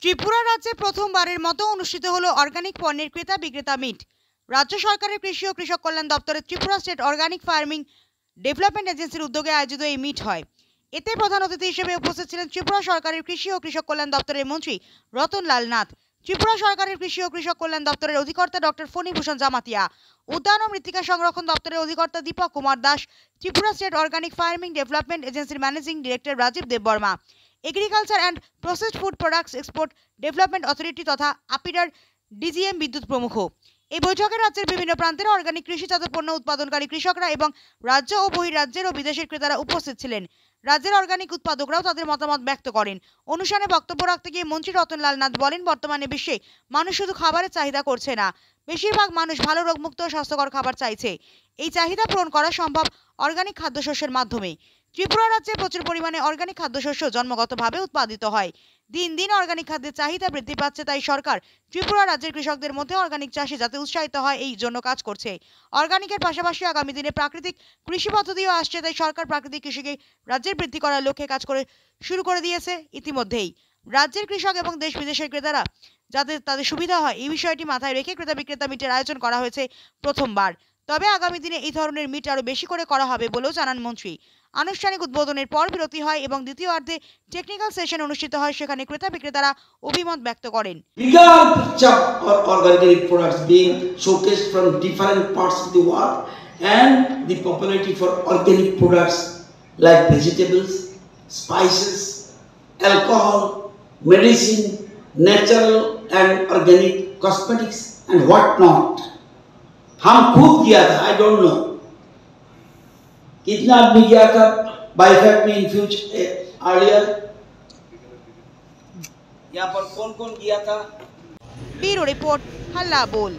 ত্রিপুরা রাজ্যে প্রথমবারের মতো অনুষ্ঠিত হলো অর্গানিক পণ্যের ক্রেতা বিক্রেতা মিট। রাজ্য সরকারের কৃষি ও কৃষক কল্যাণ দপ্তরের Tripura state organic farming development এজেন্সির উদ্যোগে আয়োজিত এই মিট হয়। এতে প্রধান অতিথি হিসেবে উপস্থিত ছিলেন ত্রিপুরা সরকারের কৃষি ও কৃষক কল্যাণ দপ্তরের মন্ত্রী রতনলাল নাথ, ত্রিপুরা সরকারের কৃষি ও কৃষক কল্যাণ দপ্তরের অধিকর্তা ডক্টর ফণীভূষণ জামাতিয়া, উদ্যান ও মৃত্তিকা সংরক্ষণ দপ্তরের অধিকর্তা Dipak Kumar Das, Tripura state organic farming development এজেন্সির managing director Rajib Debbarma, agriculture and processed food products export development authority তথা আপিডার ডিজিএম বিদ্যুৎ প্রমুখ। এই বৈঠকে রাজ্যের বিভিন্ন প্রান্তের অর্গানিক কৃষিজাত পণ্য উৎপাদনকারী কৃষকরা এবং রাজ্য ও বহিরাজ্যের ও বিদেশের ক্রেতারা উপস্থিত ছিলেন। রাজ্যের অর্গানিক উৎপাদকরাও তাদের মতামত ব্যক্ত করেন। অনুষ্ঠানে বক্তব্য রাখতে গিয়ে মন্ত্রী রতনলাল নাথ বলেন, বর্তমানে বিশ্বে মানুষ শুধু খাবারের চাহিদা করছে না, বেশিরভাগ মানুষ ভালো রোগমুক্ত ও স্বাস্থ্যকর খাবার চাইছে। এই চাহিদা পূরণ করা সম্ভব অর্গানিক খাদ্যশস্যের মাধ্যমে। ত্রিপুরা রাজ্যে প্রচুর পরিমাণে অর্গানিক খাদ্যশস্য জন্মগতভাবে উৎপাদিত হয়। দিন দিন অর্গানিক খাদ্যের চাহিদা বৃদ্ধি পাচ্ছে, তাই সরকার ত্রিপুরা রাজ্যের কৃষকদের মধ্যে অর্গানিক চাষে যাতে উৎসাহিত হয় এই জন্য কাজ করছে। অর্গানিকের পাশাপাশি আগামী দিনে প্রাকৃতিক কৃষি পদ্ধতিও আসছে, তাই সরকার প্রাকৃতিক কৃষিকে রাজ্যের বৃদ্ধি করার লক্ষ্যে কাজ শুরু করে দিয়েছে। ইতিমধ্যেই রাজ্যের কৃষক এবং দেশ বিদেশের ক্রেতারা যাতে তাদের সুবিধা হয় এই বিষয়টি মাথায় রেখে ক্রেতা বিক্রেতা মিটের আয়োজন করা হয়েছে প্রথমবার। তবে আগামী দিনে এই ধরনের মিট আরো বেশি করে করা হবে বলেও জানান মন্ত্রী। আনুষ্ঠানিক উদ্বোধনের পর বিরতি হয় এবং দ্বিতীয়ার্ধে টেকনিক্যাল সেশন অনুষ্ঠিত হয়, সেখানে ক্রেতা বিক্রেতারা অভিমত ব্যক্ত করেন। Bigger picture of organic products being showcased from different parts of the world and the popularity for organic products like vegetables, spices, alcohol, medicine, natural and organic cosmetics and what not. हम खुद किया था, I don't know कितना आदमी किया था बाइफैक्ट में infuse earlier, यहाँ पर कौन कौन किया था। ब्यूरो रिपोर्ट हल्ला बोल।